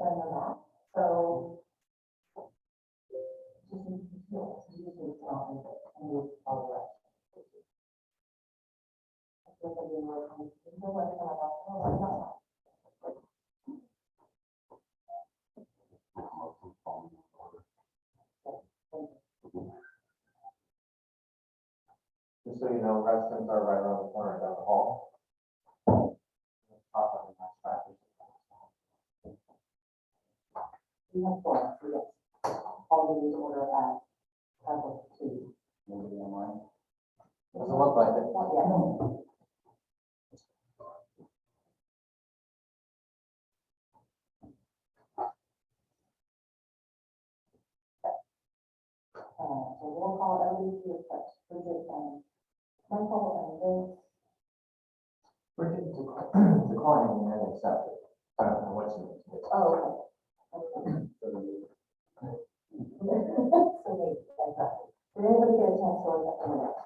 send them out. So just need to feel it. You just need to tell me that and move all the rest. I feel like you're working. You know what I'm about? Oh, I'm not. Just so you know, restrooms are right around the corner down the hall. Top of the next practice. We have four, so yes. All we need to order at level 2. Maybe online. Doesn't look like it. Not yet. So we'll call everybody to accept Bridget and Michael and Vince. Bridget declining and accepted. I don't know what you mean. Oh, okay. So they, exactly. Did anybody get a chance to look at the minutes?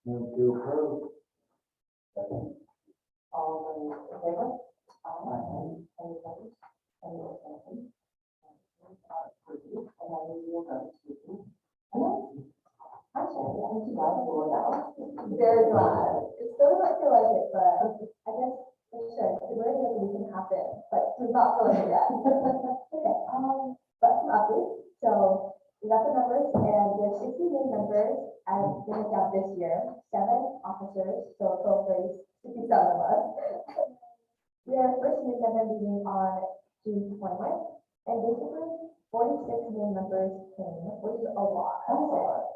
Move to approve. All those in favor? Aye. Any opposed? Any abstentions? And then we will go to. Hi, Sherry, I'm too glad for that. Very glad. It still doesn't feel like it, but I guess it should. It's very good that we can happen, but it does not feel like it yet. Okay, but some updates. So we got the numbers and we have 60 new members as finished out this year, 7 officers, so a total of 67 of us. We had our first new member meeting on June 20th, and basically 46 new members came, which is a lot.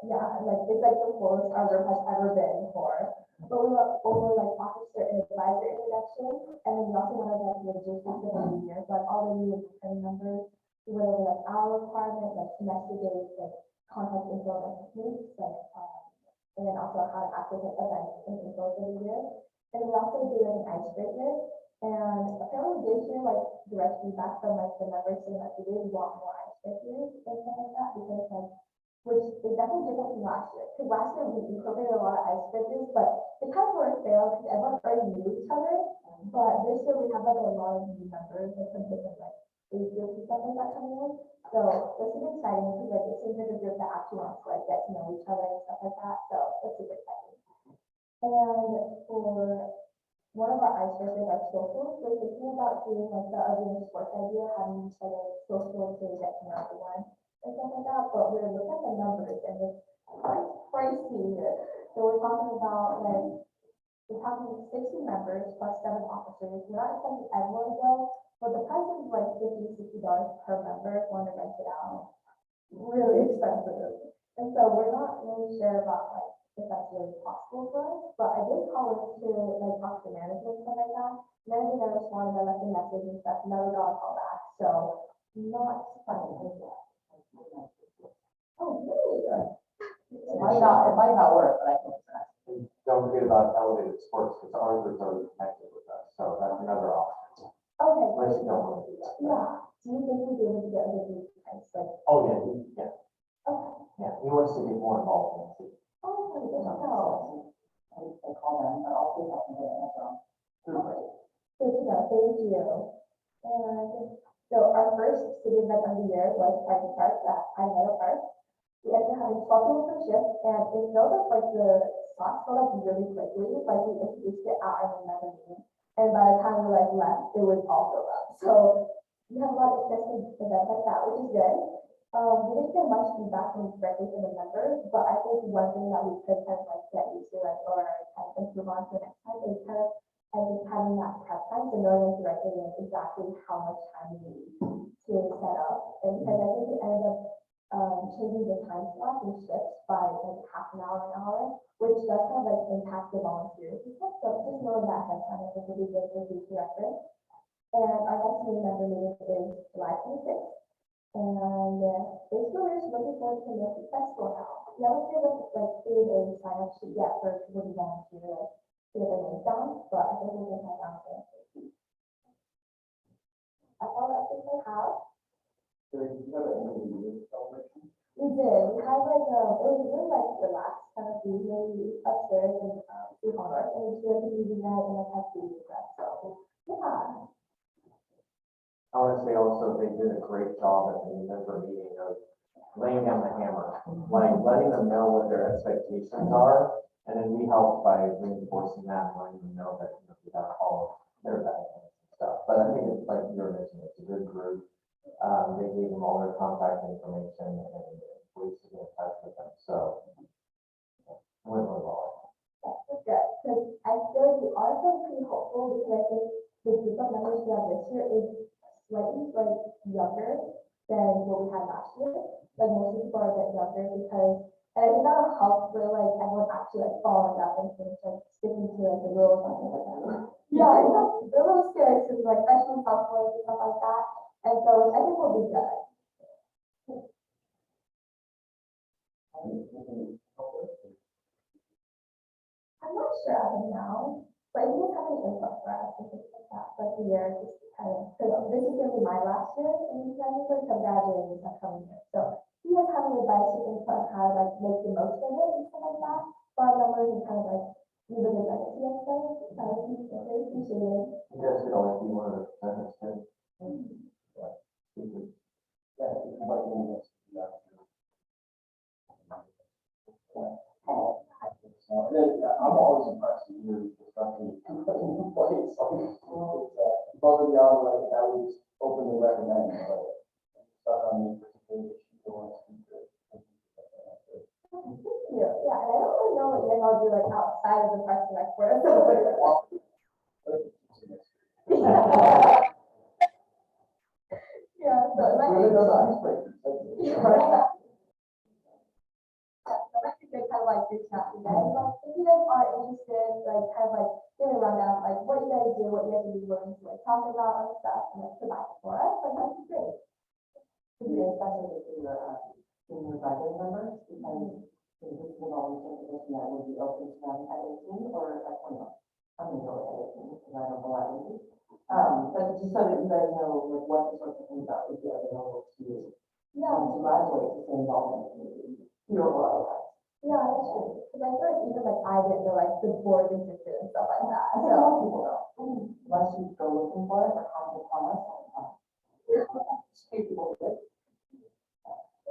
Yeah, like it's like the fullest our group has ever been before. But we went over like officer and advisor introduction, and then we also went over like logistics of the year, so like all the new returning members. We went over like hour requirements, like semester dates, like contact info and techniques, like and then also how to access like events and info for the year. And then we also did like an icebreaker. And apparently this year, like direct feedback from like the members saying that they really want more icebreakers and stuff like that, because like, which is definitely different from last year. Because last year we incorporated a lot of icebreakers, but it kind of worked fail because everyone already knew each other. But this year we have like a lot of new members, like from different like age groups and stuff like that coming in. So this is exciting because like it seems like a group that actually wants to like get to know each other and stuff like that. So it's super exciting. And for one of our icebreakers, our socials, we're thinking about doing like the Arena Sports idea, having each other social to get to know everyone and stuff like that, but we're looking at the numbers and it's quite pricey. So we're talking about like, we're talking 60 members plus 7 officers. We're not expecting everyone to go, but the price is like $50 to $60 per member if you want to rent it out. Really expensive. And so we're not really sure about like if that's really possible for us, but I did call into like talk to management and stuff like that. Management never responded, I left a message and stuff, never got a call back, so not surprising. Oh, really? It might not work, but I think it's nice. And don't forget about elevated sports, because our group's already connected with us, so that's another option. Okay, Unless great. you don't want to do that. Yeah, do you think we'd be able to get a good price, like, Oh, yeah, yeah, okay. yeah, he wants to get more involved in it too. Oh, good to know. I call them, but I'll see if I can get an answer. Okay. Good to know, thank you. And so our first city event of the year was Party Park at Idaho Park. We ended up having 12 people per shift, and it filled up like the slots filled up really quickly, like we introduced it at our member meeting. And by the time we like left, it was all filled up. So we have a lot of interesting events like that, which is good. We didn't get much feedback directly from the members, but I think one thing that we could kind of like get used to, like, or kind of improve on for next time is kind of, I think having that prep time to knowing directly like exactly how much time you need to set up. And because I think it ended up changing the time slot and shifts by like half an hour, which does kind of like impact the volunteers. and stuff. So just knowing that ahead of time, I think would be good for future reference. And our next meeting member meeting is July 26th. And basically, we're just looking forward to the Music Festival now. We haven't created a sign up sheet yet for people to volunteer, like, to get their names down, but I think we can have down there. That's all the updates I have. So you have a New Year's celebration? We did. We had like it was really like relaxed kind of usually upstairs and through homework, and we just did a music night and like had food and stuff. So yeah. I want to say also, they did a great job at the November meeting of laying down the hammer, like letting them know what their expectations are. And then we helped by reinforcing that and letting them know that, you know, we got all their backgrounds and stuff. But I think it's like you were mentioning, it's a good group. They gave them all their contact information and ways to get in touch with them. So it went really well. That's good, because I feel like we are feeling pretty hopeful because I think the group of members we have this year is slightly like younger than what we had last year. Like most people are a bit younger because, and I think that'll help with like everyone actually like following up and things like sticking to like the rules and things like that. Yeah, I know, they're a little scary because like freshman, sophomore and stuff like that. And so I think we'll be good. I'm not sure as of now, but if you have any input for us, and things like that, like the year, just kind of, because this is gonna be my last year in the academy, so I'm graduating this upcoming year. So if you guys have any advice or input on how to like make the most of it and stuff like that, for our numbers and kind of like leave a good legacy and stuff, that would be very appreciated. You guys could always be one of the presenters too. I'm always impressed with your discussion. Both of y'all, like, I would just openly recommend, but stuff on me particularly, if you want to speak to it. Yeah, and I don't really know what you guys all do like outside of the Parks and Rec board. Yeah, so it might be. Yeah. So that's a good kind of like reach out to you guys. Like, if you guys are interested, like kind of like give a rundown, like what you guys do, what you guys be willing to like talk about and stuff, and like provide for us, like that'd be great. Especially if you're, in your budget members, because this is a volunteer position that would be open to them at 18 or at 21. I'm gonna go with 18 because I don't know why we do. But just so that you guys know, like, what the sorts of things that would be available to you. Yeah, To graduate to stay involved in the community, here or otherwise. yeah, that's true. Because I feel like even like I didn't know like the board existed and stuff like that. I think a lot of people know, unless you go looking for it or come upon us all the time. Few people do.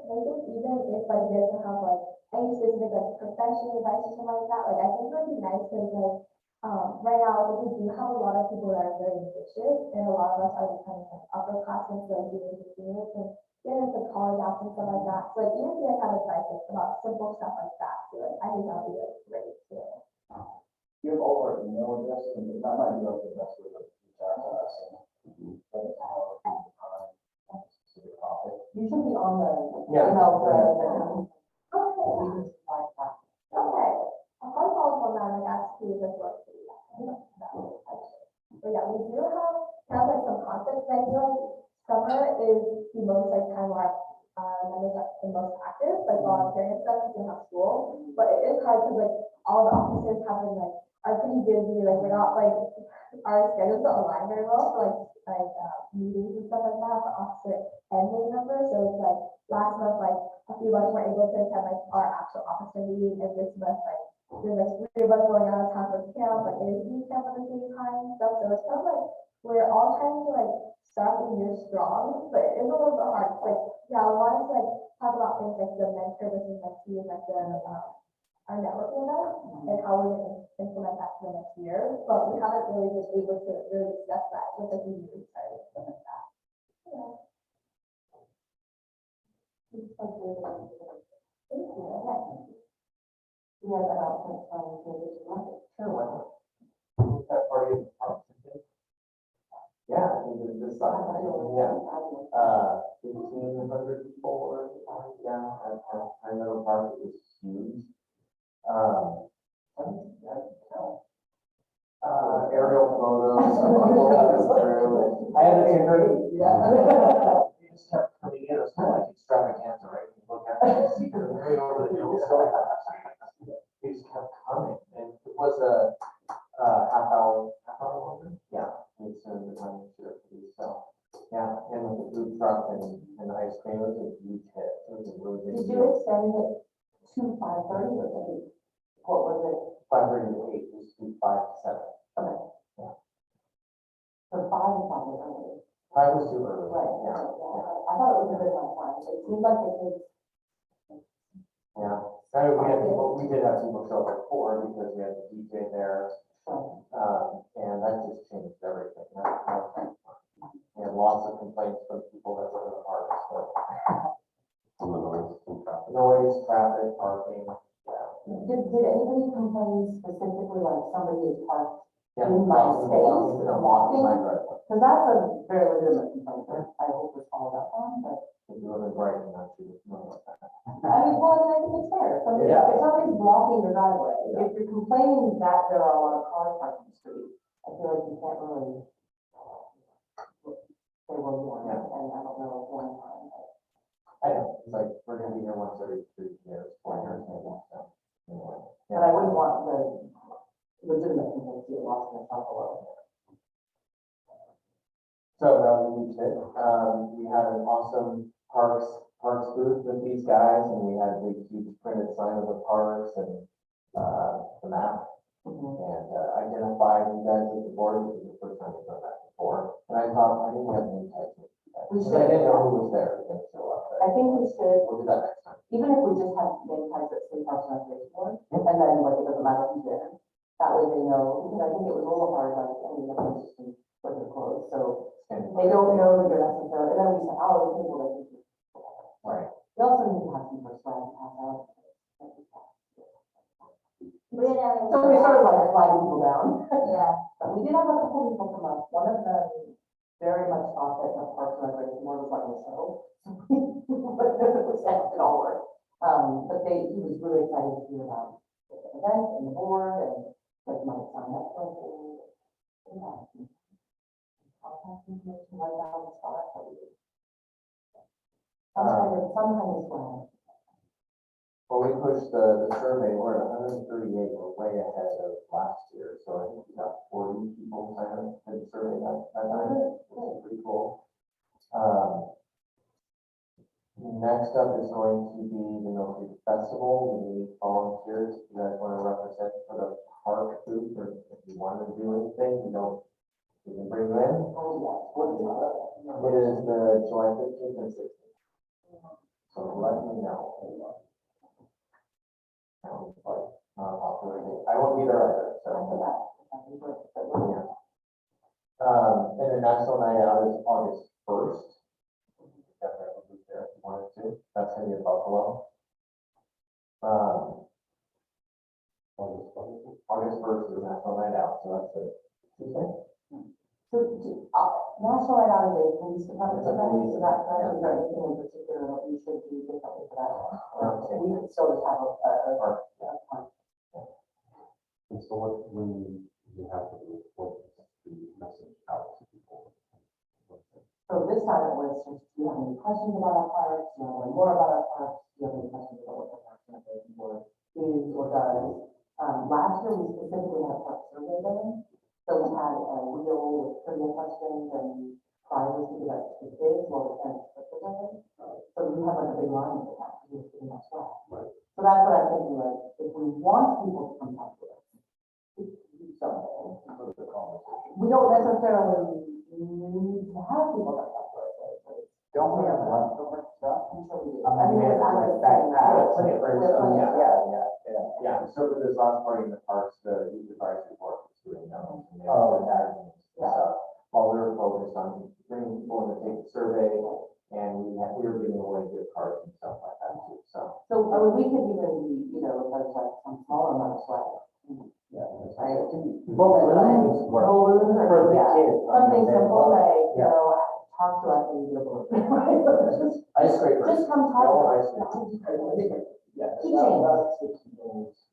I think even if like you guys don't have like any specific like professional advice or something like that, like I think it would be nice because like right now I think we do have a lot of people that are very ambitious and a lot of us are becoming like upperclassmen, so like juniors and seniors and getting into college after and stuff like that. So like even if you guys have advice like, about simple stuff like that, so like I think that would be like great too. You have all our email addresses, and that might be like the best way to reach out to us and let us know if you have time on a specific topic. You should be on the Yeah. email thread. Okay. We can provide that. Okay, I'll probably follow up on that and ask who this works for you. But yeah, we do have kind of like some conflicts. I feel like summer is the most like time where members are the most active, like volunteering and stuff, if you have school. But it is hard because like all the officers have been like are pretty busy. Like we're not like our schedules don't align very well for like meetings and stuff like that for officer and main members. So it's like last month like a few of us were able to attend like our actual officer meeting, and this month like there's like 3 of us going out of town for camp, like ASB camp at the same time and stuff. So it's kind of like we're all trying to like start the year strong, but it's a little bit hard. Like yeah, we wanted to like talk about things like the mentor versus mentee and like the our networking event and how we're going to implement that for the next year. But we haven't really been able to really discuss that with the community side and stuff like that. Yeah. Thank you. Okay. We have announcements from the this month. Sure, why not? That party is. Yeah, I think it's this side. Yeah. 1,500 people were, yeah, at Pine Meadow Park, it was huge. Aerial photos. I had to take her. Yeah. It just kept coming in, it was kind of like extravaganza, right? You look at it, you see it right over the hill, so it just kept coming, and it was a, half hour longer? Yeah, it's in the time to so, yeah, and with the food truck and the ice cream, it was a huge hit, it was a really big Did you deal. extend it to 5:30 or 8? What was it? 5:30 to 8, it used to be 5 to 7. Okay. Yeah. So 5 is probably early. 5 was too early. Right, Yeah, I thought it was a good enough time. It seemed like the kids. yeah. We did have people show up at 4 because we had the DJ there. And that just changed everything. We had lots of complaints from people that were in the parks, so. From the noise and traffic. Noise, traffic, parking, yeah. Did anybody complain specifically, like somebody is parked? Yeah, In my blocking- space, blocking the blocking my driveway. Because that's a very legitimate complaint that I hope was followed up on, but. If you live in Brighton, actually, no. I mean, well, I think it's fair. Somebody, Yeah. if somebody's blocking your driveway, if you're complaining that there are a lot of cars parked on the street, I feel like you can't really say what you want, and I don't know one time, but. I know, it's like, we're gonna be here once every 3 years, 4 years, maybe, so. Anyway. But I wouldn't want the legitimate complaints to get lost in the shuffle. So that was a huge hit. We had an awesome parks booth with these guys, and we had a big, huge printed sign of the parks and, the map. And identified you guys at the board, this is the first time we've done that before. And I thought, I didn't have any type of. We Because should. I didn't know who was there, to show up, I but think we should, we'll do that next time. even if we just have name tags that say Parks and Recreation Board, and then like it doesn't matter who's there. That way they know, because I think it was a little hard, like, I mean, the system was closed, so And- they don't know that you're necessarily, and then we say, oh, the people that you. Right. We also need to have some swag to pass out. We didn't have any. So we sort of like sliding people down. Yeah. But we did have a couple people come up, one of them very much thought that the Parks and Recreation Board was running the show. But it was, it all worked. But he was really excited to hear about the event and the board and like might sign up for it. Yeah. Contact information right down on the spot. But we did. Some kind of swag. Well, we pushed the survey, we're at 138, we're way ahead of last year, so I think we got 40 people signed up for the survey that time, which is pretty cool. Next up is going to be the Mill Creek Festival, we need volunteers, if you guys want to represent for the park booth, or if you want to do anything, we can bring you in. Oh, yeah. What is it? It is the July 15th and 16th. So let me know. I won't be there either, so. Yeah. And the National Night Out is August 1st. Definitely be there if you wanted to. That's gonna be in Buffalo. August 1st is National Night Out, so that's it. Tuesday? So, National Night Out is a police department event, is that correct? Yeah. Is there anything in particular that we should do differently for that one? No. We could still just have Or- And so what, when you have to report the message out to people? So this time it was just, do you have any questions about our parks? Do you want to learn more about our parks? Do you have any questions about what the Parks and Recreation Board is or does? Last year, we specifically had a park survey done. So we had a wheel with trivia questions and prizes to give out to the kids while the parents took the survey. So we have like a big line with that, because we're pretty much well. Right. So that's what I'm thinking, like, if we want people to come talk to us, we can do something. We don't necessarily need to have people that talk to us. Don't we have leftover stuff? I'm sure we do. I mean, I'm like just that, saying that. plenty of room, There's so, plenty of- yeah, so for this last party in the parks, the youth advisory board was doing that. and they Oh, were that, so, while we were focused on bringing people in to take the survey, and we were giving away gift cards and stuff like that too, so. So, I mean, we could even be, you know, like some smaller amount of swag. Yeah. Right? Balloons. Balloons or, For the yeah, kids. something simple like, you Yeah. know, talk to us and be able to. Ice scraper. Just come talk. No to ice us. Yeah, Key that, change. that's the key thing is,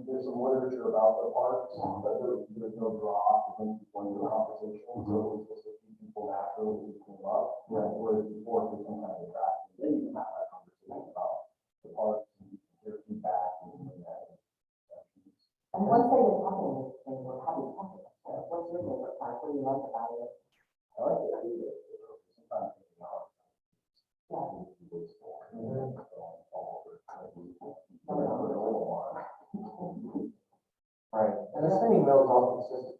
there's some literature about the parks, but there's no draw to bring people into a conversation, so it's just a few people naturally who come up. Whereas before, there's some kind of attraction, then you can have that conversation about the parks and their feedback and that. And once they were talking, they were happy to talk about it. What's your favorite part? What do you like about it? I like the idea that sometimes thinking out. Yeah. Right, and the spinning wheel is all, it's just,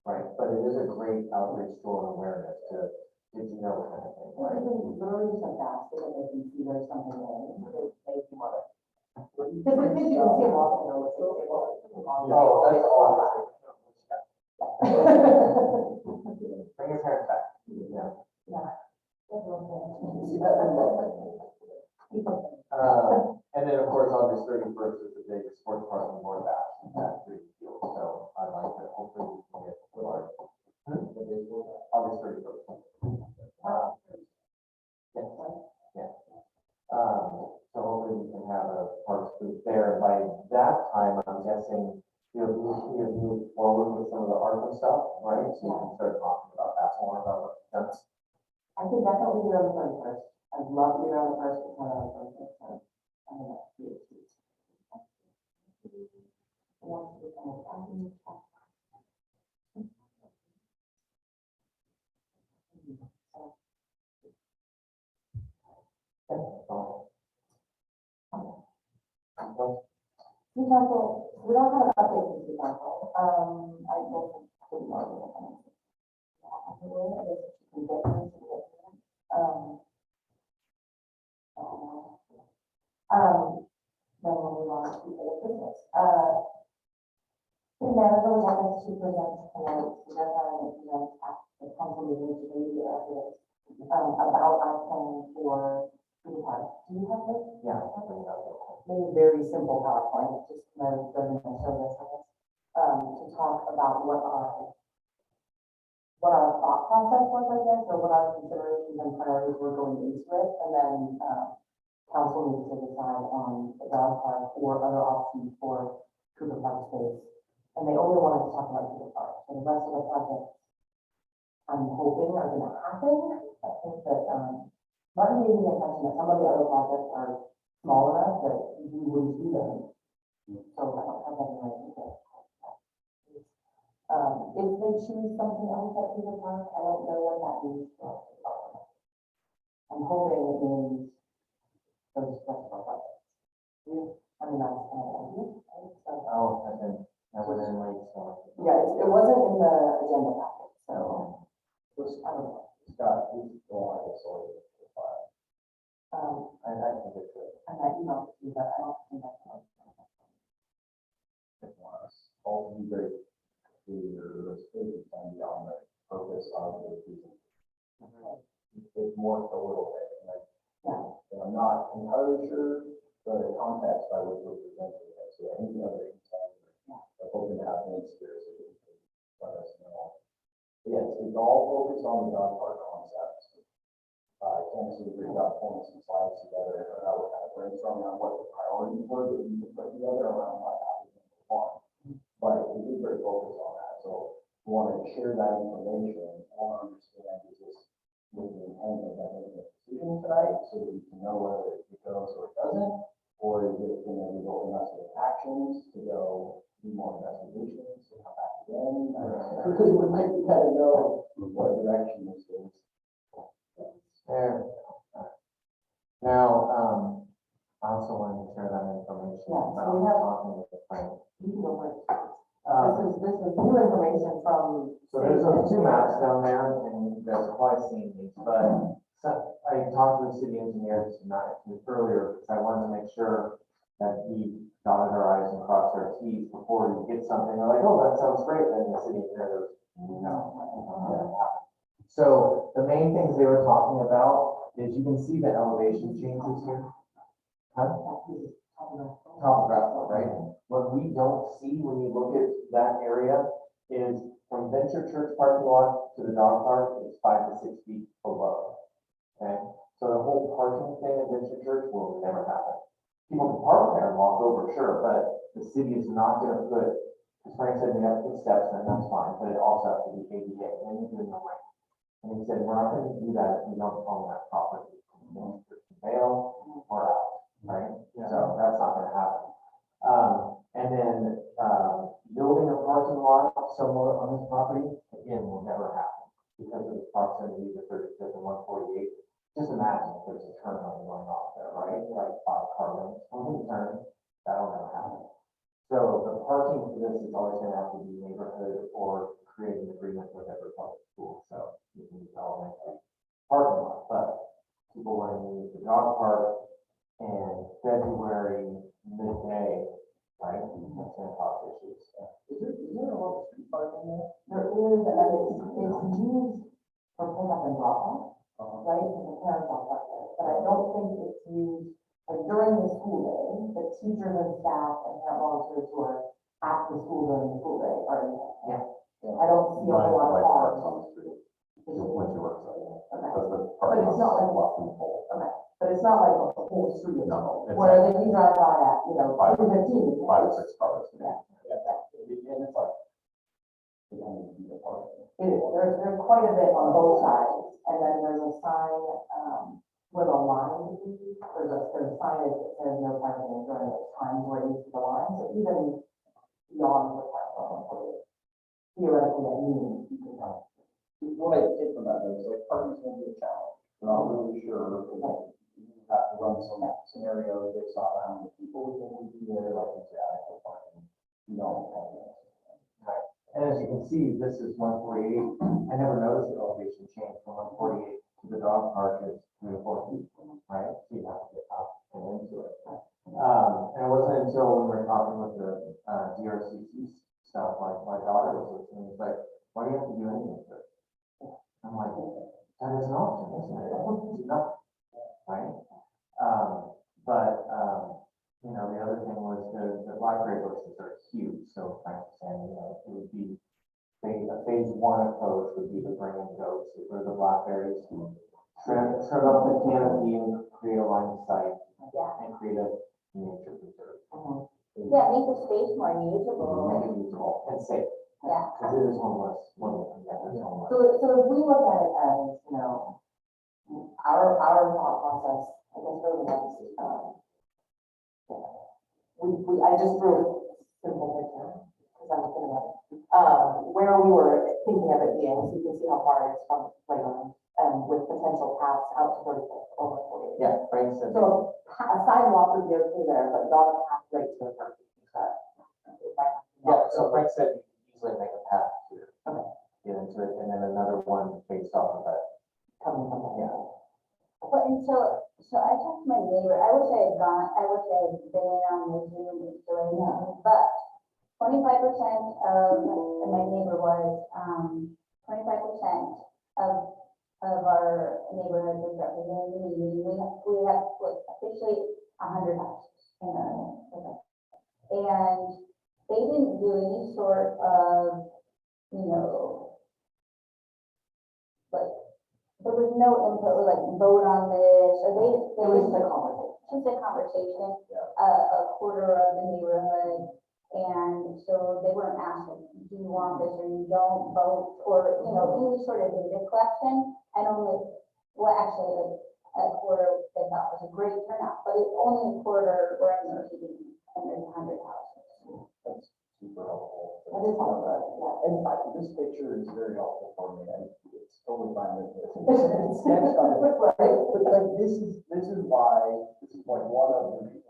right, but it is a great outreach tool and awareness to get to know kind of thing, Well, right? even literally just a basket that they can see there's something in, it makes you want to. Because with kids, you can see them walking on the table. Oh, that's all. Bring your parents back, yeah. And then, of course, August 31st is the big sports park and board bash at Green Field, so I'd like to hopefully we can get to our, August 31st. Yes, yeah. So hopefully we can have a parks group there. By that time, I'm guessing you've moved forward with some of the ARPA stuff, right? So you can start talking about that more about what you've done. I could definitely be around the 31st. I'd love to be around the first, but not on the 31st. So I don't know. City council, we don't have an update from city council. I don't think know. I guess you can get them to it. Then we'll move on to the business. The manager would like us to present tonight, the deadline is present at the council meeting today, about our plan for city park. Do you have this? Yeah, I can bring it up real quick. Maybe a very simple PowerPoint, just going to show this, to talk about what our thought process was, I guess, or what our considerations and priorities were going into it, and then, council needs to decide on the dog park or other options for Cooper Park space. And they only wanted to talk about Cooper Park, so the rest of the projects, I'm hoping are gonna happen. I think that, Martin gave me a impression that some of the other projects are small enough that we wouldn't do them. So I don't have that in my head. If they choose something else at Cooper Park, I don't know what that means for us. I'm hoping it means those flexible projects. I mean, that's kind of obvious, right? So, Oh, and then I went in late, so. yeah, it wasn't in the agenda packet, so, I don't know. Scott, we don't like it, so I think it's good. I might email it to you, but I don't think that's. all be very clear, it's beyond the purpose of the season. It's more a little bit, and and I'm not entirely sure the context by which we're presenting it, so any other insight, I'm hoping to have any experience, let us know. Yes, it's all focused on the dog park concept. I can't see if we've got points and slides together, or how we're kind of brainstorming on what the priorities were that we could put together around what happened in the farm. But we did very focused on that, so we want to share that information, I want to understand, is this with the intent of having a decision tonight, so that we can know whether it goes or it doesn't, or is it going to result in us with actions to go do more investigations, to come back again? Because we might kind of know what direction this is. There. Now, I also wanted to share that information Yeah, so about we have- talking with the friend. You can go first. This is new information from. So there's those two maps down there, and you guys have probably seen these, but I talked to the city engineer tonight, earlier, because I wanted to make sure that he dotted our i's and crossed our t's before you get something. They're like, oh, that sounds great, then the city engineer goes, no. So the main things they were talking about is you can see the elevation changes here. Topographical, right? What we don't see when you look at that area is from Venture Church parking lot to the dog park is 5 to 6 feet below. Okay, so the whole parking thing at Venture Church will never happen. People can park there and walk over, sure, but the city is not gonna put, as Frank said, we have to put steps in, that's fine, but it also has to be ADA, and you're doing the right. And he said, we're not gonna do that if we don't own that property. Bail or out, right? So that's not gonna happen. And then, building a parking lot somewhere on this property, again, will never happen because of the proximity to 35th and 148. Just imagine if there's a turn lane going off there, right? Like 5 car lanes, one turn, that'll never happen. So the parking for this is always gonna have to be neighborhood or create an agreement with every public school, so you can use elementary parking lot, but people want to use the dog park in February, midday, right? That's gonna cause issues. Is there a lot of street parking there? There is, and it's used for pickup and drop off, right, and the parents all park there, but I don't think it's used, like during the school day, the teachers and staff and parent volunteers who are at the school during the school day are in there. Yeah. I don't see a whole lot of cars. on the street, when she works out. Okay, That's the but part it's not like, lots of people. okay, but it's not like a whole street. No, it's Whereas like if you drive by at, 2:15. 5 or 6 cars. Yeah. And it's like, they don't need to be the parking. It is, there's quite a bit on both sides, and then there's a sign, where the line would be, there's a signage that says no parking during those times where you see the line, so even beyond the park, theoretically, at noon, you can go. What I take from that is like parking's gonna be a challenge. We're not really sure, because you have to run some scenarios based off how many people we think would be there, like you said, adequate parking. You don't have that. And as you can see, this is 148. I never noticed the elevation change from 148 to the dog park is 3 or 4 feet, right? So you have to get up and into it. And it wasn't until we were talking with the DRCC stuff, like my daughter was listening, was like, why do you have to do anything to it? I'm like, that is an option, isn't it? Do nothing, right? The other thing was the library bushes are huge, so Frank was saying, it would be a phase 1 approach would be to bring in goats or the blackberries, trim up the canopy and create a line of sight Yeah. and create a nature preserve. Yeah, make the space more Make usable. it usable and safe, Yeah. because it is homeless, it's homeless. So if we look at it as, our thought process, I guess for the next, I just drew a simple picture, because I'm looking at it. Where we were thinking of it being, so you can see how far it is from the playground, with potential paths out to 45 over 40. Yeah, Frank said. So a sidewalk would be okay there, but not a path right to the park. Yeah, so Frank said you could easily make a path here. Okay. Get into it, and then another one based off of that. Coming from the, Well, and so I talked to my neighbor, I wish I had been in on the Zoom doing that, but 25% of, and my neighbor was, 25% of our neighborhood was represented in the meeting. We have like, officially 100 houses in our neighborhood. And they didn't do any sort of, like, there was no input, like vote on this, or they it was just the conversation. just a conversation, a quarter of the neighborhood. And so they weren't asking, do you want this or you don't vote, or, any sort of data collection. And only, well, actually, like a quarter they thought was a great turnout, but it's only a quarter were in the meeting, and there's 100 houses. That's super helpful. That is helpful, And this picture is very helpful for me, and it's totally fine with this. yeah. Next on it, but like, this is why, this is like one of the reasons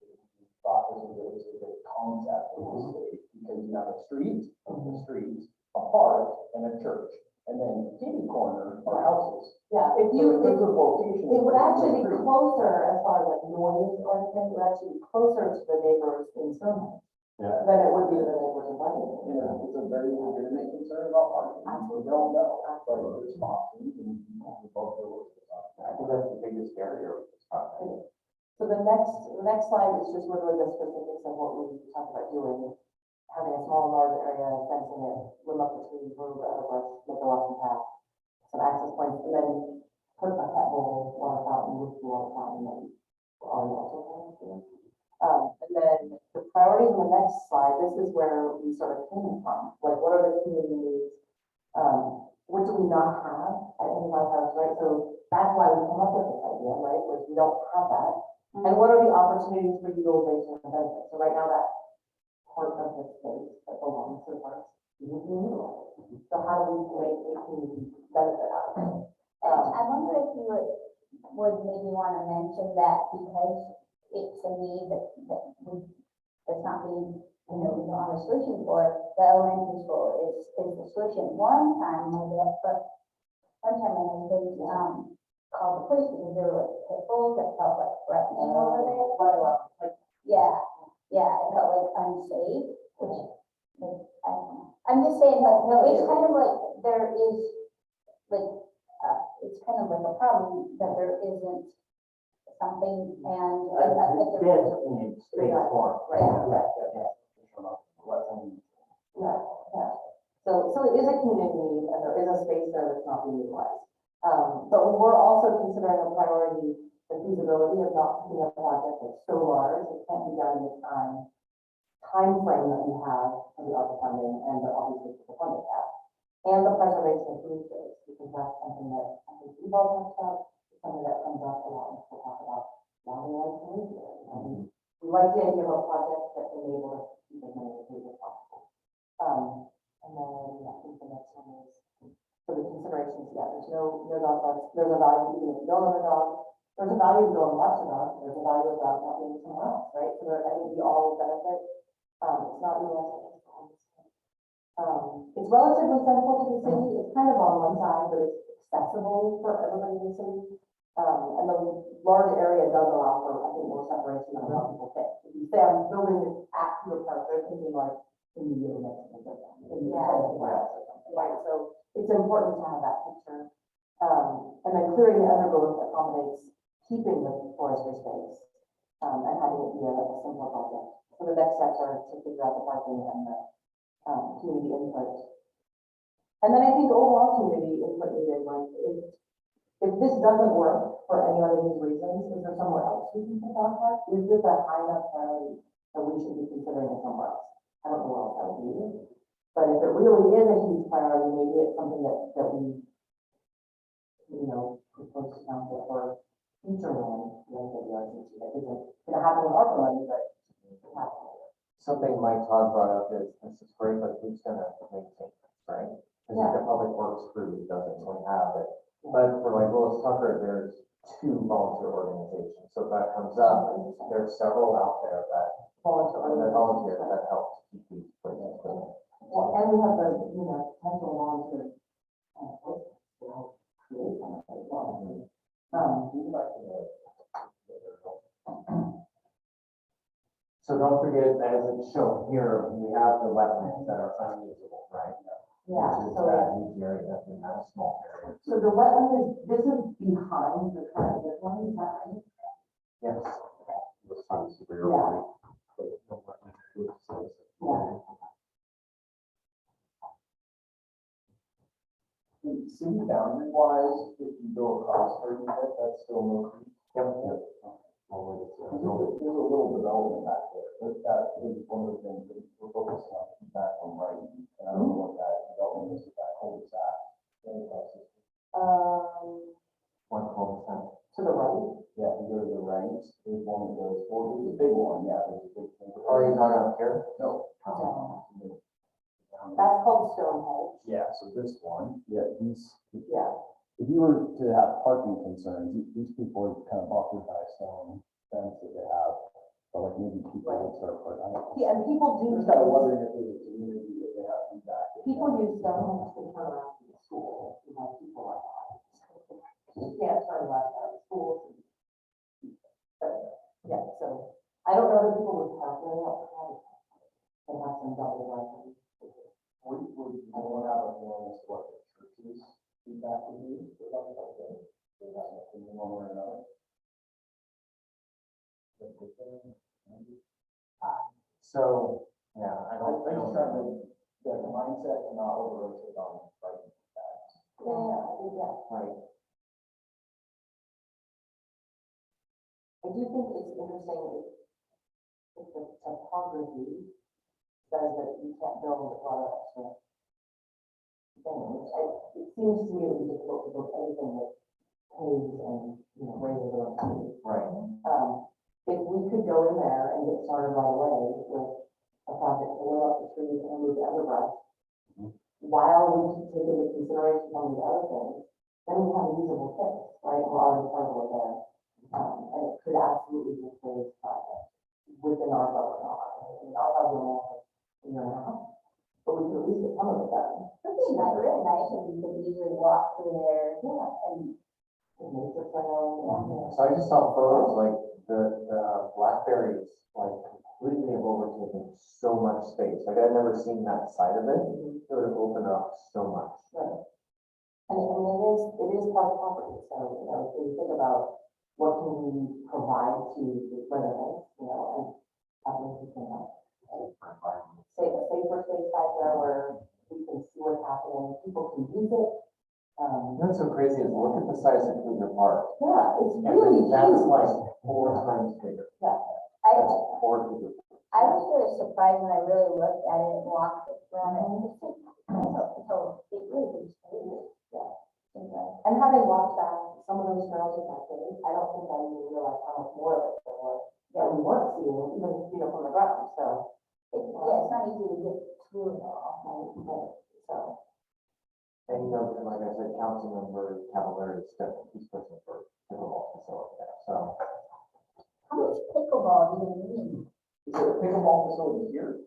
we thought this was a good concept for the state, because you have a street, a park, and a church, and then kitty corner are houses. Yeah, if So you, it's a good location. it would actually be closer as far as like noise or anything, it would actually be closer to the neighbors in Stone Yeah. than it would be to the neighbors in Buckingham. You know, it's a very legitimate concern about parking, we don't know, but there's options, and we both know what's I think that's the biggest barrier with this project. So the next slide is just literally the specifics of what we talked about doing. having a small and large area, fencing it, limb up the trees, remove the underbrush, make a walking path, some access points, and then put a pet bowl, water fountain, roof water fountain, and all the also kind of. And then the priorities on the next slide, this is where we sort of came from, like what are the community needs? What do we not have at any of our parks, right? So that's why we come up with this idea, right, which we don't have that. And what are the opportunities for utilization and benefit? So right now that part of the space that belongs to the parks isn't being utilized. So how do we make a community benefit out of it? I wonder if you would maybe want to mention that because it's a need that's not being, we don't have a solution for, the elementary school is the solution. One time, my husband, called the police because there were pit bulls that felt like threatening over there. Yeah, it felt like unsafe, which, I don't know. I'm just saying, like, no, it's kind of like, there is, like, it's kind of like a problem that there isn't something and. State form, right? So it is a community need and there is a space there that's not being utilized. But we were also considering a priority, the feasibility of not picking up a project that's so large, it can't be done in the time frame that we have for the ARPA funding and the obviously for the funding cap. And the preservation of food space, because that's something that I think we've all talked about, it's something that comes up a lot when people talk about why we like to live here. We like the idea of a project that enables us to keep as many food as possible. And then I think the next one is, so the considerations, there's no dog parks, there's a value even if you don't own a dog, there's a value to going to watch a dog, there's a value of dog not being somewhere else, right? So I think we all benefit. It's not even it's relatively central to the city. It's kind of on one side, but it's accessible for everybody in the city. And the large area does allow for, I think, more separation of how people fit. If you say I'm building this at your park, they're thinking like immediately next to the right? So it's important to have that picture. And then clearing the undergrowth accommodates keeping the forestry space and having it be a simple project. So the next steps are to figure out the parking and the community input. And then I think overall community input needed, like if this doesn't work for any one of these reasons, is there somewhere else we can put dog park? Is this a high enough priority that we should be considering it somewhere else? I don't know what else that would be. But if it really is a huge priority, maybe it's something that we, propose to council for future one, like the RCC, that isn't going to happen with ARPA money, but it's happening. Something Mike Todd brought up is, this is great, but who's gonna maintain it, right? Because the public works crew doesn't really have it. But for like Willis Tucker, there's 2 volunteer organizations. So if that comes up, there's several out there that volunteers that help keep these places clean. Well, and we have the, potential volunteer, to help create some of that as well. So don't forget, as it's shown here, we have the wetlands that are unusable, right? Yeah, Which is so, that huge area, that's not a small area. so the wetland is, this is behind the current, this one, is that right? Yes. This time it's super your Yeah. point. Yeah. City boundary wise, if you go across 30 feet, that's still no creek. Yep. There's a little development back there, but that is one of the things that we're focusing on, back on right. And I don't know what that development is, that cul-de-sac. One cul-de-sac. To the right. Yeah, if you go to the right, there's one that goes forward, there's a big one, yeah, there's a big thing. Are you talking about here? No. That's called Stonehenge. Yeah, so this one, yeah, these, Yeah. if you were to have parking concerns, these people are kind of buffered by a stone fence that they have, but like maybe people would start parking. I don't know. Yeah, and people do, I'm just kind of wondering if there's a community that they have feedback. people use Stonehenge to turn around to the school. You have people like that. You can't turn left out of school. But, yeah, so I don't know that people would park there. They have some double wide. Would you want to have a feeling as to what the church's feedback would be? About that? Do you have an opinion one way or another? So, yeah, I don't set and not over rotate on, right? Yeah, I think, yeah. Right. I do think it's interesting if the topography says that you can't build a lot of extra things. It seems to me it would be difficult to build anything that pays and, you know, raises it up. Right. If we could go in there and get started right away with a project to roll up the trees and remove the underbrush, while we take into consideration some of the other things, then we have a usable fix, right? We're already comfortable there. And it could absolutely be a phased project within our budget. In our budget, we only have a year and a half, but we could at least get some of it done. It'd be nice, really nice if you could easily walk through there Yeah. and, Nature trail, So I just saw photos, like, the blackberries, like, completely have overtaken so much space. Like, I've never seen that side of it. It would have opened up so much. right. And it is part of property, so, you know, if you think about what can we provide to the residents, you know, and having to think about say, a safer space back there where we can see what's happening, people can use it. That's so crazy, is look at the size of Cougar Park. Yeah, it's And really then that's huge. like 4 times bigger. I, That's 4 Cougar. I was really surprised when I really looked at it and walked around it. So it really is huge. And having walked back some of those trails with my kids, I don't think I even realized how much more of it there was that we weren't seeing, even, you know, from the ground, so. Yeah, it's not easy to get through it all. So, And you know, and like I said, Councilmember Cavallari is definitely, he's pushing for pickleball facility there, so. How much pickleball do you need? Is there a pickleball facility here?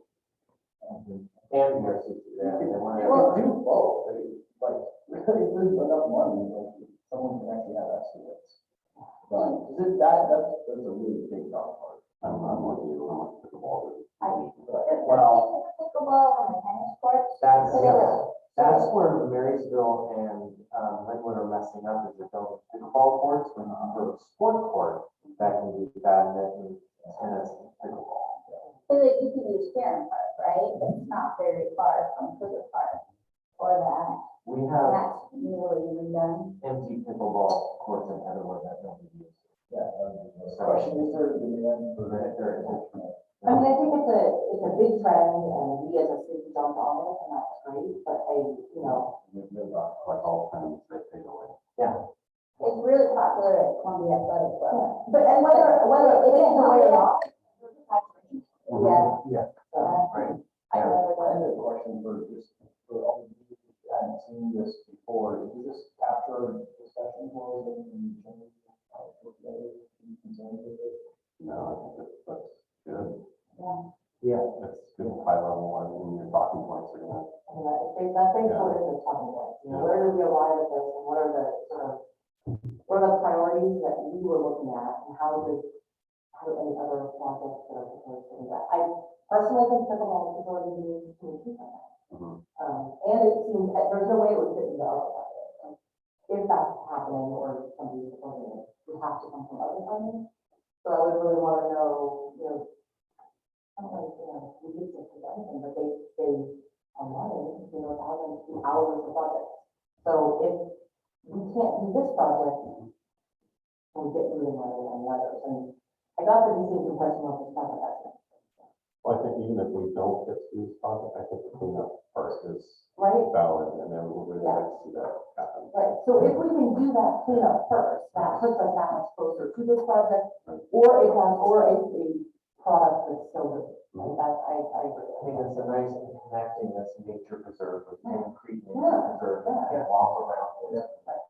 And there's, yeah, they want They to. do both, like, if there's enough money, like, someone can actually have that students. But, that's a really big dog park. I'm with you, I'm with pickleball. Well, Pickleball on the tennis courts? That's where Marysville and Linwood are messing up, is they're building pickleball courts, when you go to sport court, that can be badminton, tennis, and pickleball. So that you can use Sharon Park, right? But it's not very far from Cougar Park or that. We have That's really redone. empty pickleball courts in Heatherwood that don't be used. Yeah. Question, is there a demand for that? There is. I mean, I think it's a big trend, and we as a city jumped on it, and that's great, but you know, Like all trends, they fade away. It's really popular at Columbia Athletic Club. but, and whether it is the way or not. Yeah. Yeah. Right. I know I they're have a question for all of you who hadn't seen this before. Did this capture discussion flows and change? No, I think that's good. Yeah. It's good high level, I mean, your talking points are gonna, I mean, I think what is the talking point, you know, where do we arrive at this, and what are the priorities that we were looking at, and how do any other projects that are proposed to do that? I personally think pickleball facility needs to keep on that. Mhm. And it seems, there's no way it would fit into our budget. If that's happening, or somebody's proposing it, would have to come from other funding. So I would really want to know, you know, I don't know, you know, we could just do anything, but they are running, you know, 1,000 hours of project. So if we can't do this project, we get moving on the others. And I got the distinct impression of this project, actually. well, I think even if we don't get to this project, I think the cleanup part is Right? valid, and then we'll really like to see that happen. Right, so if we can do that cleanup first, that puts us that much closer to this project, or a product that's still good. Like that, I agree. I think it's a nice connecting this nature preserve with Cannon Creek Yeah, Nature Preserve, and yeah. walk around it. Right.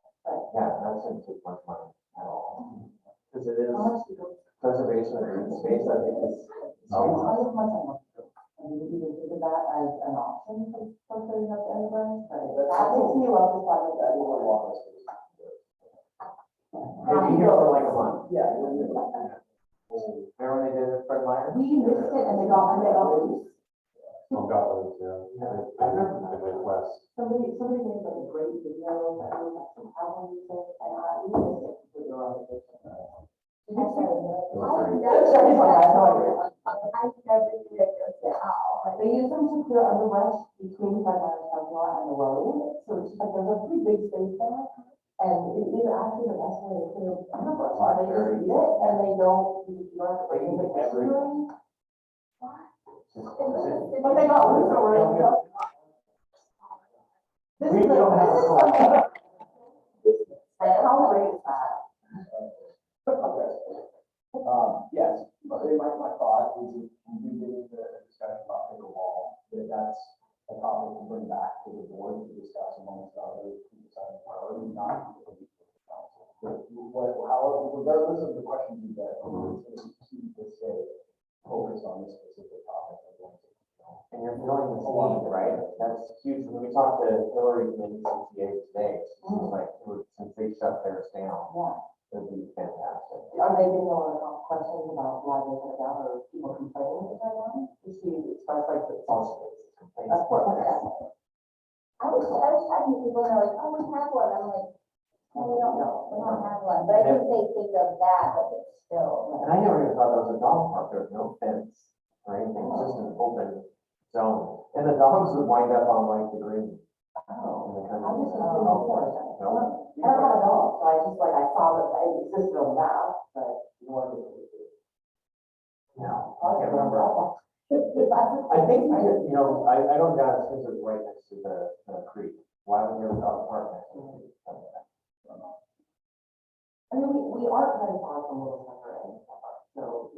Yeah, that shouldn't take much money at all. Because it is How much do you go? preservation of green space, I think is. How much I want to. And you can consider that as an option for putting up anything, but that makes me love this project. That will walk us through. Maybe here for like a month. Yeah. Remember when they did it, Fred Meyer? We missed it and they got loose. Oh, got those, yeah. They went west. Somebody made like a great video that was like some album music, and we missed it with your own vacation. I've never I've never seen it. I'll They use them to clear underbrush between Fred Meyer's parking lot and the road, so it's just like, there's a pretty big space there. And it is actually the best way to clear underbrush, so they just eat it, and they don't, you don't have to bring it to the kitchen. But they got loose over it. This We is a, don't have this is a- something. How great is that? Yes, but my thought is if we do get into a discussion about pickleball, that's a topic to bring back to the board to discuss amongst other deciding priorities, not the council. But however, regardless of the questions you get, it's going to stay focused on this specific topic. And you're feeling the need, right? That's huge. When we talked to Hillary from NCCA today, she's like, since they shut theirs down, Yeah. it'd be fantastic. Are they getting a lot of questions about why they shut it down, or people complaining that they're down? Does she express like the? That's what, I was talking to people, and they're like, oh, we have one, I'm like, no, we don't have one, but I think they think of that, but it's still. And I never even thought that was a dog park. There was no fence or anything, it's just an open zone. And the dogs would wind up on like the green. Oh, And they kind I of- just didn't know. No? I don't have a dog, so I just like, I saw that it existed on the map, but it wasn't. No, I can't remember. I I think, you know, I don't doubt it since it's right next to the creek. Why would you have a dog park next to the creek? I mean, we aren't very far from Little Center and Park, so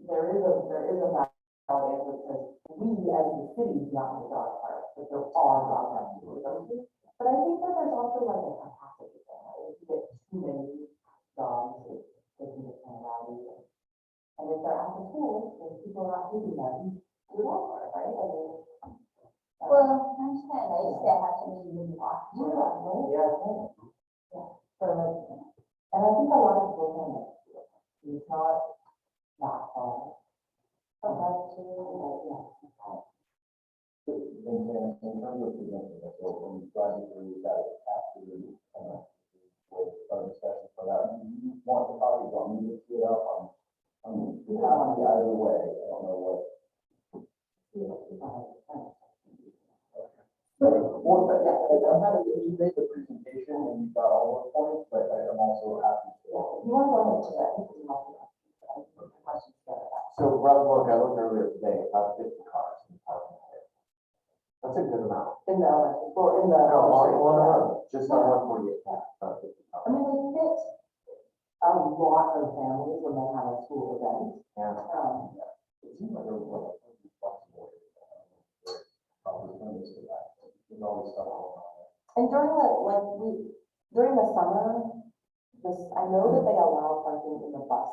there is a valid answer, because we as the city do not have a dog park, but there are dog parks to go to. But I think that there's also like a capacity thing, right? If you get too many dogs, they can get kind of rowdy. And if they're after school, then people are not taking them to the dog park, right? I mean. Well, I'm just kind of nice to have somebody you walk to. Yeah. So like, and I think a lot of people know that, it's not that far. But that's, yeah. In terms of presenting it, so I'm glad to hear that after the, with our discussion for that. You want to talk about me to see it up, I'm happy either way, I don't know what. Well, but yeah, I'm happy that you made the presentation and you got all those points, but I'm also happy. You want to go ahead and that, because you have to, questions together. So rough look, I looked earlier today, about 50 cars in the parking area. That's a good amount. In the elementary, or in the. No, on the road, just on 148, about 50 I cars. mean, they fit a lot of families when they have a school event. Yeah. It seems like there was a lot of flexibility. Opportunities for that. There's always stuff going on there. And during the summer, I know that they allow parking in the bus,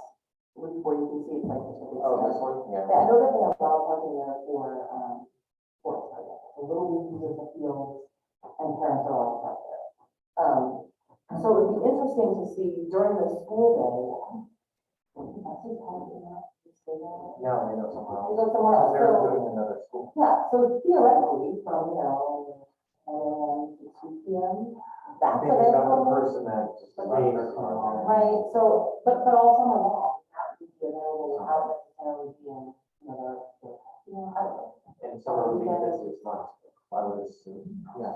where you can see it's like. Oh, this one? Yeah. Yeah, I know that they allow parking there for, sports, like, the little league uses the fields, and parents are allowed to park there. So it would be interesting to see during the school day. Buses parking there, stay there. No, I know somewhere They else. go somewhere else, They're so, doing another school. yeah, so theoretically, from, 10 a.m. to 2 p.m., I that's think we got the available. person that just left their car there. Right, so, but all summer long, that would be available without necessarily being another, I don't know. And summer would be the busiest month, I would assume. Yeah.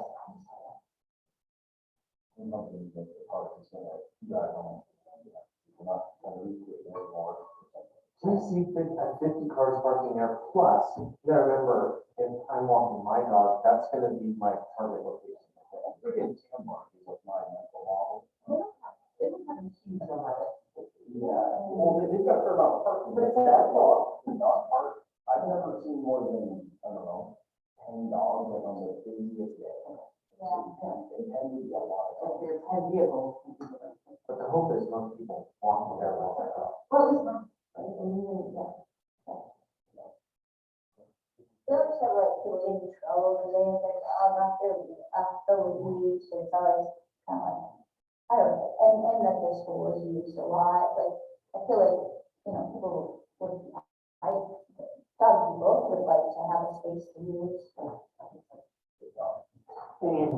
I'm not going to get the park is gonna drive on. We're not gonna reach it anymore. Do you see 50 cars parking there? Plus, you gotta remember, if I'm walking my dog, that's gonna be my target location. Look at Tamar, is like my mental model. They don't have a huge number of it. Yeah, well, they've got a fair amount of parking. But it's that dog. Dog park, I've never seen more than, I don't know, 10 dogs like on the busiest day. It tends to be a lot of So dogs. there's 10 vehicles. But the hope is most people walk there with their dog. Or at least, right, I mean, yeah. They always have like people getting in trouble because they have their dog after leaves, so it's always kind of like, I don't know, and that their school is used a lot, like, I feel like, people would, dog people would like to have a space to use. And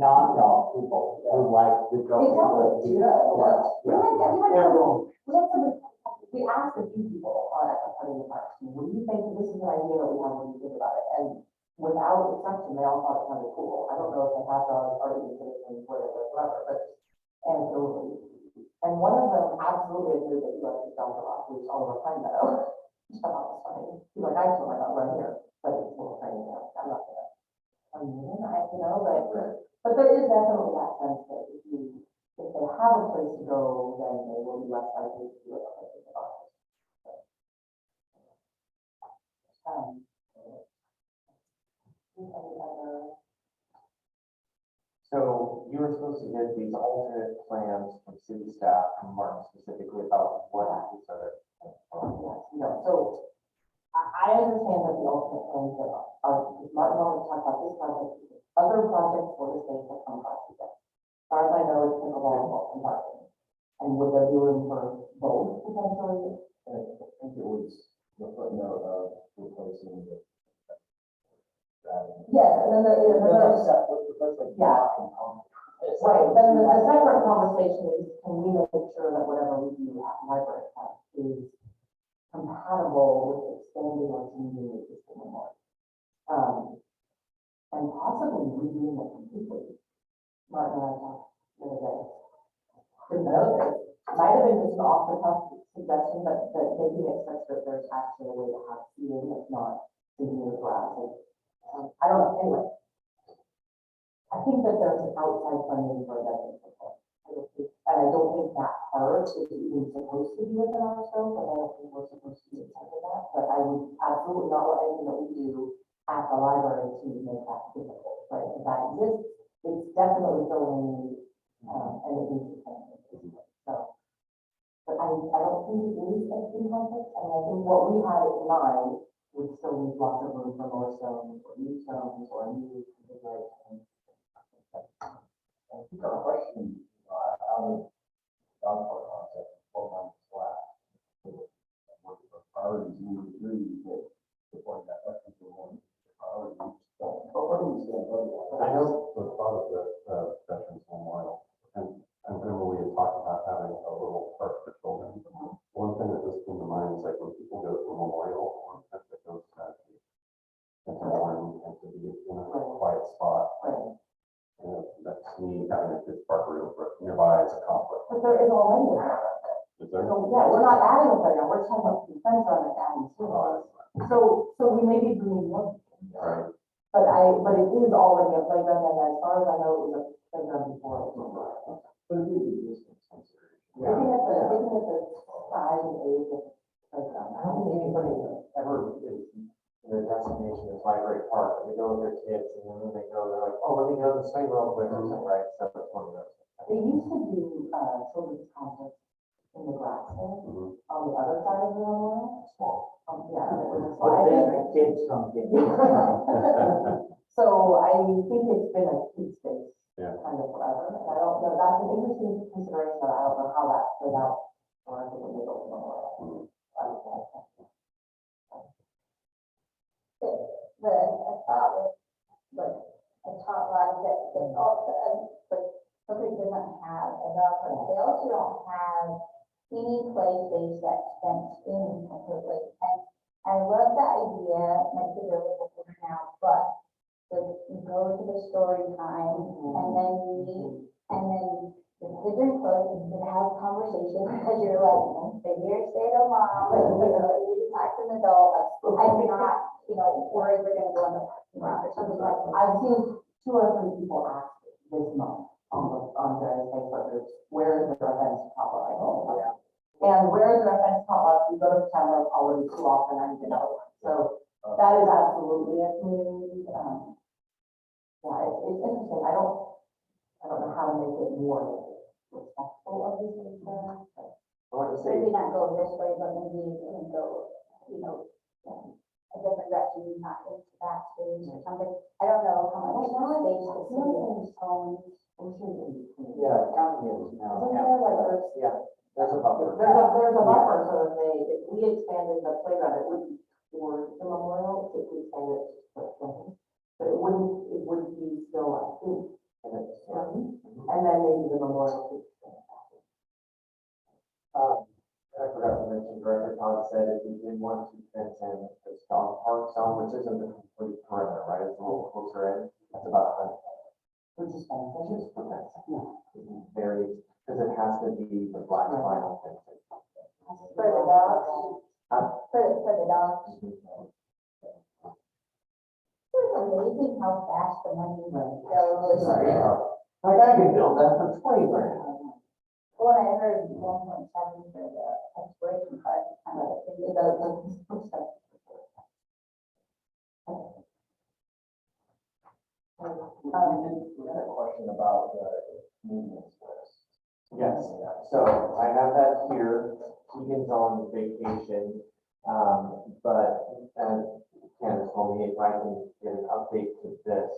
non-dog people who like the dog. Exactly. Yeah. We had somebody we asked a few people at the party in the parks, what do you think, this is an idea that we have, when you think about it? And without exception, they all thought it sounded cool. I don't know if they have dogs, or even citizens, whatever, but anecdotally. And one of them absolutely admitted that he likes his dog a lot, which Oliver Pine Meadow. Which I thought was funny. He's like, I told my dog right here, but it's a little tiny, I'm not gonna. But there is definitely that sense that if they have a place to go, then they will be less likely to do it other than the dogs. Any other? So you were supposed to get these alternate plans from city staff, from Martin specifically about what these other. No, so I understand that the ultimate plans that are, because Martin already talked about this project, other projects for the state that come across the desk. As far as I know, it's pickleball and parking. And would there be room for both potentially? I think it was the footnote of replacing the. Yes, and then yeah. Right, then the separate conversation is, can we make sure that whatever we do at library is compatible with expanding or changing the existing memorial? And possibly redoing it completely. Martin and I talked the other day. Didn't know this, might have been just an off the cuff suggestion, but making it such that there's actually a way to have seating that's not sitting in the grass. I don't know, anyway. I think that there's an outside funding for that. And I don't think that part is even supposed to be within our scope, but I don't think we're supposed to be in touch with that. But I would absolutely not want anything that we do at the library to make that difficult, right? If that exists, it's definitely filling a need, and it needs to come. So, but I don't think it is a city conflict, and I think what we had in mind would still leave lots of room for more stones, or new stones, or new configurations. I think our question, out of dog park concept, what might flat? What the priorities, we would agree that before that question for one priority. But where do we stand? I know the thought of the Veterans Memorial, and I remember we had talked about having a little park for children. One thing that just came to mind is like when people go to a memorial, one thing that goes back and to mourn and to be in a quiet spot. Right. And that's me having a kids park nearby is a conflict. But there is already a playground. Is there? So, yeah, we're not adding a playground, we're talking about the fence around it, adding services. So we may be doing one. Right. But it is already a playground, and as far as I know, it was a playground before. But it would be useful consideration. Looking at the size and age of the playground. I don't think anybody ever is, their destination is Library Park, and they go with their kids, and then when they go, they're like, oh, let me go to the swing real quick, or something, right? So it's one of those. They used to do, children's concerts in the grass there, on the other side of the memorial. Small. Yeah. So But I then think, the kids come get. so I think it's been a key space. Yeah. Kind of forever, and I don't know, that's an interesting consideration, but I don't know how that played out, or if it was able to memorial. I thought was, like, a top line that also, like, somebody doesn't have a dog park, they also don't have any play space that's fenced in completely. And I love the idea, my kids are a little older now, but you go to the story time, and then you meet, and then the kids are close, and you can have conversation, because you're like, maybe you're staying at mom, and you know, you talk to an adult, I'm not, worried we're gonna go in the parking lot or something like that. I've seen 2 or 3 people ask this month on various Facebook groups, where is their events pop up? I go, oh, yeah. And where is their events pop up? We go to town already too often, I need to know. So that is absolutely a community, yeah, it's interesting. I don't know how to make it more respectful of this. I want to say, Maybe not go this way, but maybe you can go, a different direction, not into that space or something. I don't know how much space the city owns. yeah, county is now. Isn't there like Yeah, there's a buffer. there's a buffer, so if we expanded the playground, it wouldn't for the memorial, if we expanded it to something. But it wouldn't be still, I think, and then maybe the memorial could. I forgot to mention, Greg Todd said, if we did want to fence in this dog park zone, which isn't the complete perimeter, right? It's a little closer in, that's about 100. Which is fine, Which is for fencing. Yeah. Very, because it has to be the black vinyl fencing. For the dogs, for the dogs. It's amazing how fast the money goes. Like I can build that for 20 grand. Well, I heard 1.7 for the exploration park, kind of, it does. We had a question about the maintenance list. Yes, so I have that here, Keegan's on vacation, but as Candace told me, if I can get an update to this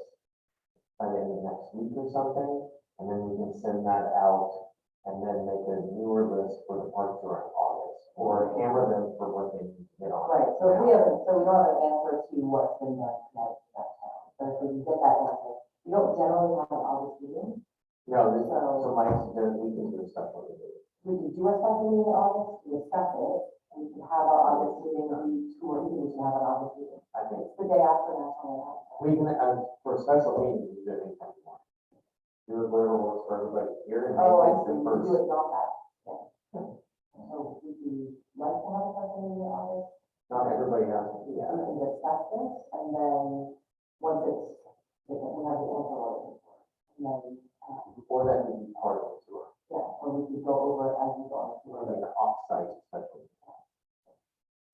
by the end of next week or something, and then we can send that out and then make a newer list for the park during August, or hammer them for what they need to get on. Right, so if we have, so we don't have an answer to what's been done tonight, that's how. So if we get that answer, we don't generally have an August meeting. No, so Mike suggested we can do a special meeting. We could do a special meeting in August to discuss it, and we can have our August meeting, we, two or three, we can have an August meeting. I think It's the day after National Night Out. we can, for a special meeting, we can do it anytime we want. Do it whatever works for everybody here and Oh, I make see, it we the could first. do it not that, yeah. So would you like to have a special meeting in August? Not everybody has to be We at it. can discuss this, and then, once it's, we have the answer we're looking for. And then, Or that can be part of the tour, yeah, or we could go over it as we go on the or tour. like an off-site special.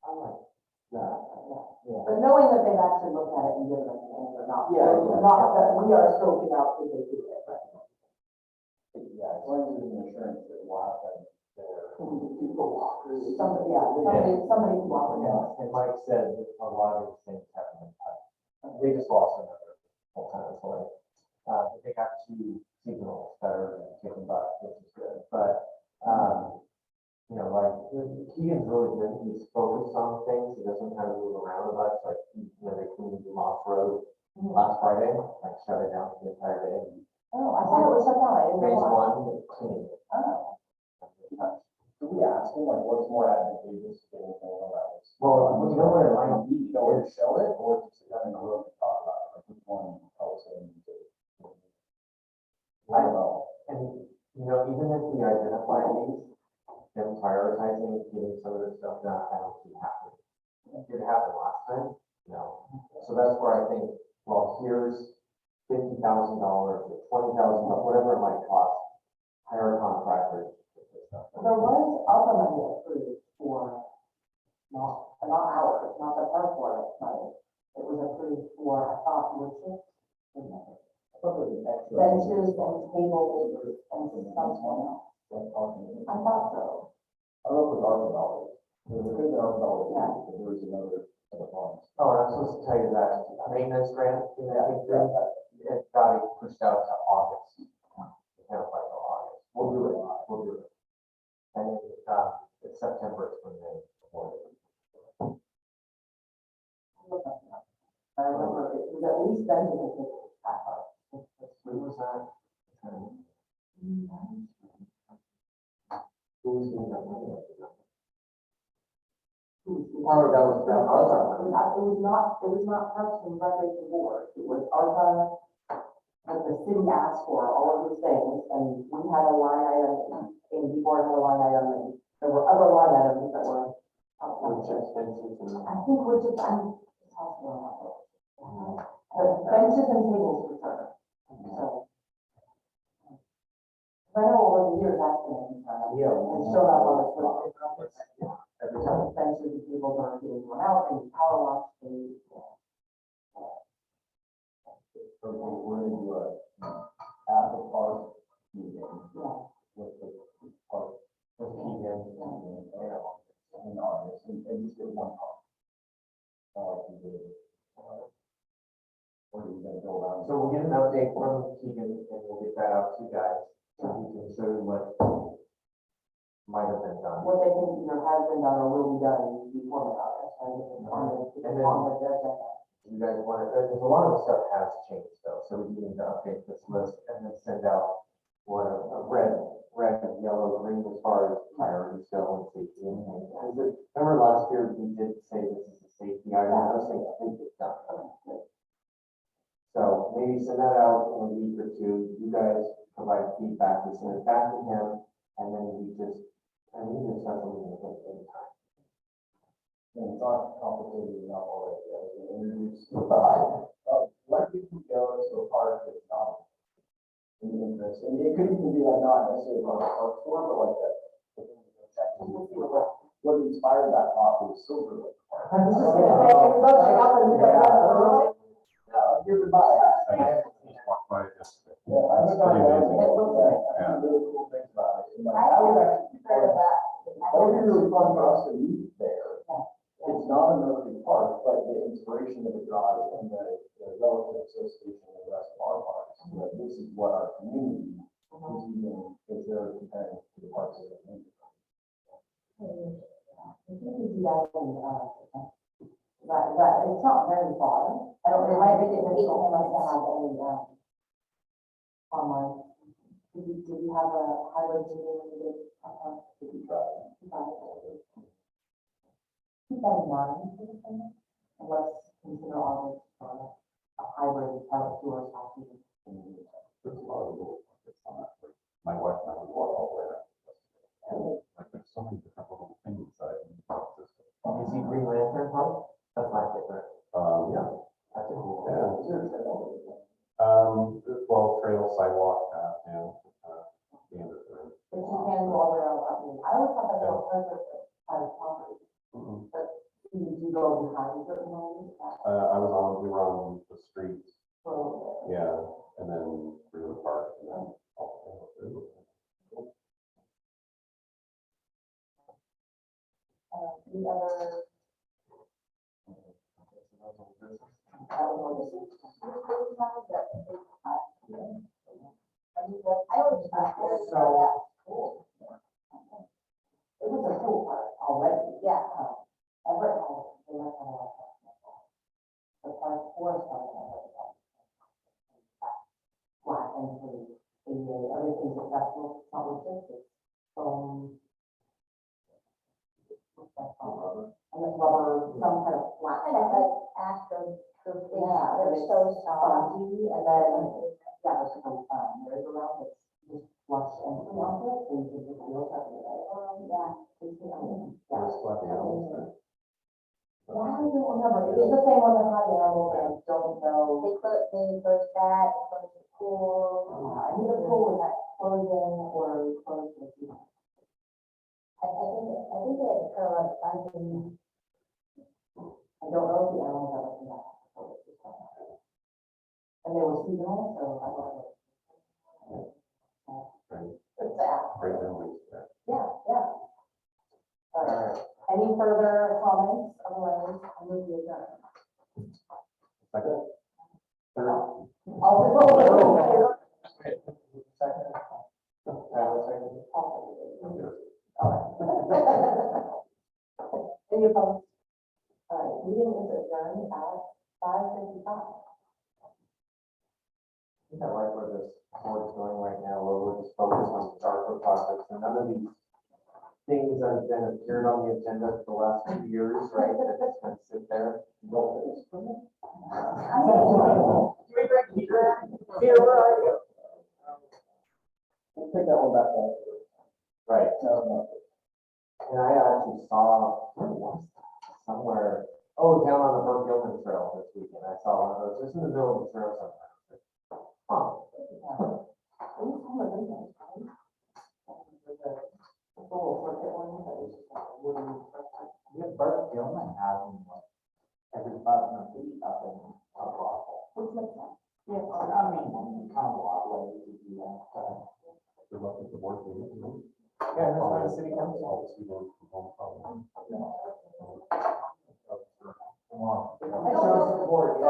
I like Yeah. that. But knowing that they've actually looked at it and given us an answer, not, Yeah, not that we are scoping out if they do it, right? Yeah, as long as there's an assurance that we'll have them there. Somebody, yeah, somebody can walk with us. And Mike said that a lot of these things haven't been touched. They just lost another full-time employee. They got two seasonals that are taking back, which is good, but, you know, like, Keegan's really good, he's focused on things, he doesn't kind of move around much, like, you know, they cleaned the Moss Road last Friday, like, shut it down the entire day. Oh, I thought it was shut down, I didn't Phase know. one, clean. Oh. Do we ask them, like, what's more advantageous to anything around this? Well, you know where it might be, You know, where to show it, or just sit down in the room and talk about it, like, which one helps them to. I don't know. And, you know, even if we identify these, then prioritizing getting some of this stuff done, I don't see happening. Did it happen last time? No. So that's where I think, well, here's $50,000 or $20,000, whatever it might cost, hire a contractor. to get this stuff done. There was other money approved for, not ours, not the park board money. It was approved for, I thought, wood benches and tables and something else. I thought so. I don't know if it was ARPA dollars. There could have been ARPA dollars, Yeah. but there was another set of funds. Oh, and I'm supposed to tell you that maintenance grant, you know, I think it got pushed out to August. It can't apply till August. We'll do it, we'll do it. And then, it's September, it's when they award it. I remember it was at least benches and tables. I thought. When was that? Who was doing that money? Oh, that was, It was not Parks and Recreation Board, it was ARPA, that the city asked for all of these things, and we had a line item, and the board had a line item, and there were other line items that were. Which expenses and. I think which is, I'm. The benches and tables for sure, so. I know over the years that's been a concern. Yeah. And showed up on the first. Every time. Benches and tables are getting worn out, and power wash, and. So we're gonna do a, after park meeting Yeah. with the park, with Keegan, in August, and just get one talk. Like we did. Or you gonna go around? So we'll get an update from Keegan and we'll get that out to you guys, so he can show you what might have been done. What they think either has been done or will be done before the August, right? And then- On the agenda. You guys want to, there's a lot of the stuff has changed though, so we need to update this list and then send out red, yellow, green as far as priorities go and safety and things. Remember last year, we did say this is a safety item, those things did get done. So maybe send that out in a week or two, you guys provide feedback, we send it back to him, and then we just have something to hit in time. And it's not complicated enough already, as we introduced. Let people go to a park that's not in the interest, and it could even be like not necessarily part of the park tour, but like that. The thing to go check to see what inspired that thought was Silver Lake Park. I was just gonna say, if you go check out the new one. Yeah, give it by. I just walked by it yesterday. Yeah, I It's was pretty on amazing. that. Some really cool things about it. And like, I that would haven't actually, heard of that. that would be really fun for us to meet there. It's not a Murphy Park, but the inspiration that it draws and the relative association with the rest of our parks, that this is what our community is using, is they're comparing to the parks that are in. I think we do that in, that, it's not very far. I don't know, I think it was like to have any, online. Did you have a hybrid meeting when you did? If you try. Keep that in mind, and let's consider all this, a hybrid pilot tour possibly. There's a lot of little pockets on that. Like, my wife and I would walk all the way around. Like, there's so many different little things inside. You see Green Lantern Park? That's my favorite. Yeah. That's a cool. Well, trail, sidewalk, standard. But you can go all around, I mean, I always thought that was perfect for private property, but you go behind certain ones, We were on the street, so. yeah, and then through the park and then all through. The other. I don't know, this is. I always thought there was So- that. Cool. It was a cool part already. Yeah. Everett Hall, they must have a lot of. The park forest on Everett Hall. Flat and free, everything's accessible, it's not restricted. What's that called? And it's rubber, some kind of flat. And I like Astro, the thing, Yeah, they're it's so soft. spongy, and then, yeah, there's some, merry-go-round that's just flush and free onto it, so you can just wheel up and Yeah. yeah. Just let the animals there. Well, I don't remember, it was the same one that had the animals, and I don't know. They closed that, they closed the pool. I knew the pool was closing or closed for people. I think they had to put a lot of funds in. I don't know if the animals ever come back. And they were seasonal, so I don't know. Great, It's sad. great memories there. Yeah, yeah. All right, any further comments, otherwise, I'm going to adjourn. Second. Third. All in favor? Second. Any opposed? All right, meeting is adjourned at 5:55. I think I like where this board's going right now, where we're just focused on darker projects, and none of these things that have been appeared on the agenda for the last 2 years, right, that just kind of sit there. Peter, where are you? We'll take that one back then. Right, No. and I actually saw, where was that? Somewhere, down on the Burke Gilman Trail this weekend, I saw one of those, just in the middle of the trail somewhere. Huh. Yeah, Bert Gilman has them, like, every 500 feet up in a waffle. Which makes sense. Yeah, I mean, kind of a lot of ways to do that. Good luck with the board meeting. Yeah, that's why the city council. All the students from home, probably. Come on. Show support,